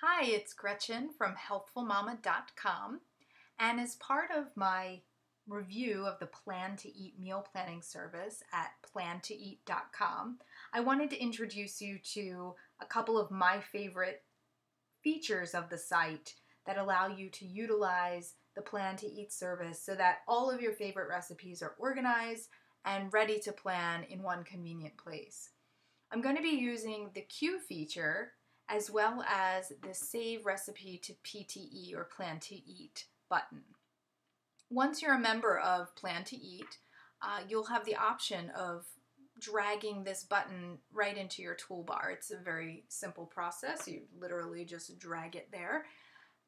Hi, it's Gretchen from healthfulmama.com, and as part of my review of the Plan to Eat meal planning service at plantoeat.com, I wanted to introduce you to a couple of my favorite features of the site that allow you to utilize the Plan to Eat service so that all of your favorite recipes are organized and ready to plan in one convenient place. I'm going to be using the Queue feature as well as the Save Recipe to PTE or Plan to Eat button. Once you're a member of Plan to Eat, you'll have the option of dragging this button right into your toolbar. It's a very simple process. You literally just drag it there.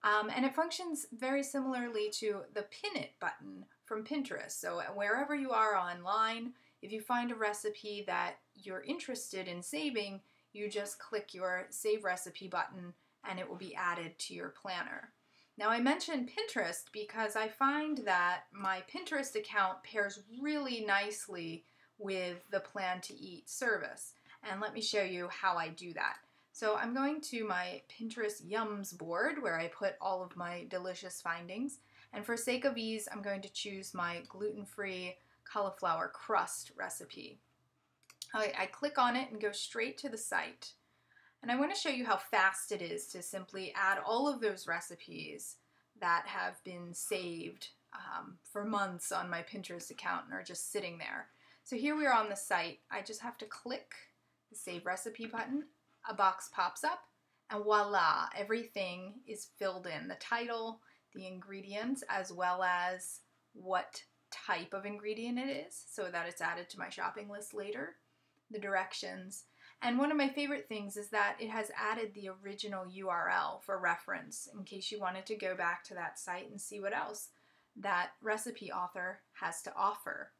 And it functions very similarly to the Pin It button from Pinterest. So wherever you are online, if you find a recipe that you're interested in saving, you just click your Save Recipe button and it will be added to your planner. Now, I mentioned Pinterest because I find that my Pinterest account pairs really nicely with the Plan to Eat service. And let me show you how I do that. So I'm going to my Pinterest Yums board where I put all of my delicious findings. And for sake of ease, I'm going to choose my gluten-free cauliflower crust recipe. I click on it and go straight to the site. And I want to show you how fast it is to simply add all of those recipes that have been saved for months on my Pinterest account and are just sitting there. So here we are on the site. I just have to click the Save Recipe button. A box pops up, and voila, everything is filled in. The title, the ingredients, as well as what type of ingredient it is, so that it's added to my shopping list later, the directions. And one of my favorite things is that it has added the original URL for reference in case you wanted to go back to that site and see what else that recipe author has to offer.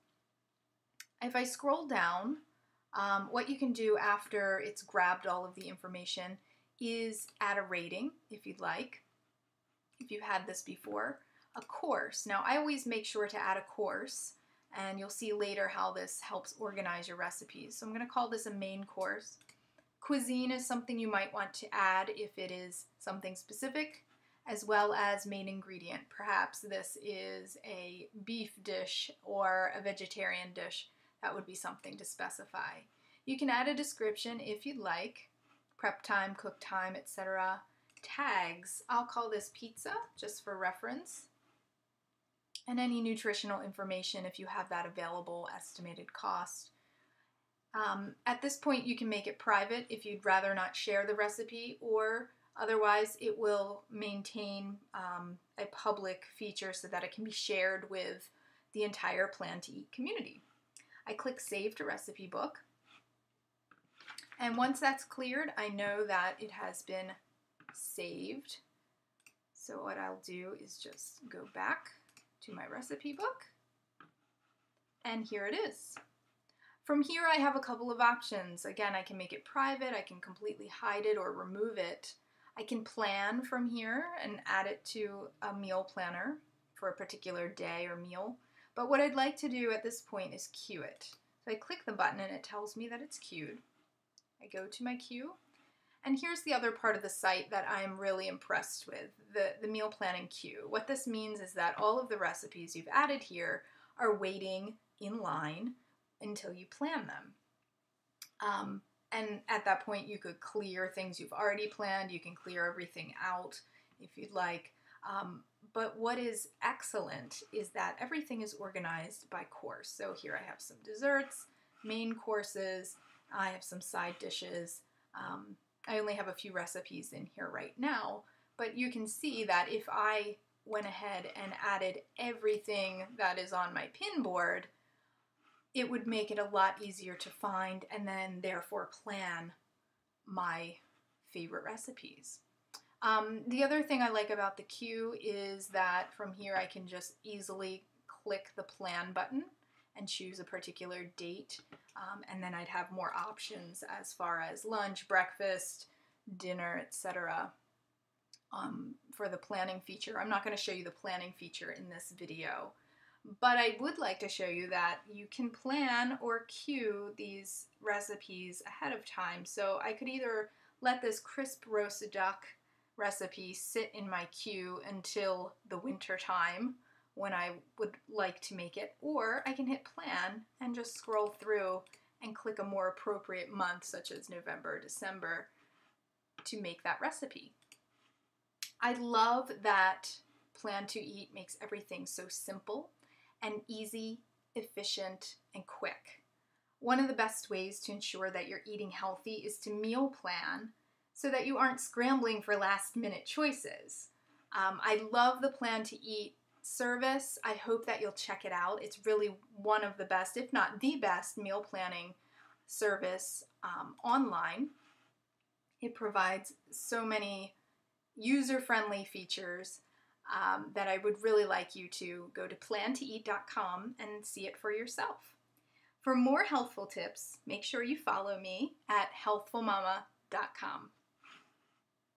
If I scroll down, what you can do after it's grabbed all of the information is add a rating if you'd like, if you've had this before. A course. Now, I always make sure to add a course, and you'll see later how this helps organize your recipes. So I'm going to call this a main course. Cuisine is something you might want to add if it is something specific, as well as main ingredient. Perhaps this is a beef dish or a vegetarian dish. That would be something to specify. You can add a description if you'd like, prep time, cook time, etc. Tags, I'll call this pizza just for reference. And any nutritional information if you have that available, estimated cost. At this point, you can make it private if you'd rather not share the recipe, or otherwise it will maintain a public feature so that it can be shared with the entire Plan to Eat community. I click Save to Recipe Book, and once that's cleared, I know that it has been saved. So what I'll do is just go back to my recipe book, and here it is. From here I have a couple of options. Again, I can make it private, I can completely hide it or remove it. I can plan from here and add it to a meal planner for a particular day or meal. But what I'd like to do at this point is queue it. So I click the button and it tells me that it's queued. I go to my queue. And here's the other part of the site that I'm really impressed with, the meal planning queue. What this means is that all of the recipes you've added here are waiting in line until you plan them. And at that point, you could clear things you've already planned. You can clear everything out if you'd like. But what is excellent is that everything is organized by course. So here I have some desserts, main courses, I have some side dishes. I only have a few recipes in here right now, but you can see that if I went ahead and added everything that is on my pin board, it would make it a lot easier to find and then therefore plan my favorite recipes. The other thing I like about the queue is that from here I can just easily click the plan button and choose a particular date, and then I'd have more options as far as lunch, breakfast, dinner, etc. For the planning feature. I'm not going to show you the planning feature in this video, but I would like to show you that you can plan or queue these recipes ahead of time. So I could either let this crisp roasted duck recipe sit in my queue until the winter time when I would like to make it, or I can hit plan and just scroll through and click a more appropriate month, such as November, December, to make that recipe. I love that Plan to Eat makes everything so simple and easy, efficient, and quick. One of the best ways to ensure that you're eating healthy is to meal plan so that you aren't scrambling for last-minute choices. I love the Plan to Eat service. I hope that you'll check it out. It's really one of the best, if not the best, meal planning service online. It provides so many user-friendly features that I would really like you to go to plantoeat.com and see it for yourself. For more helpful tips, make sure you follow me at healthfulmama.com.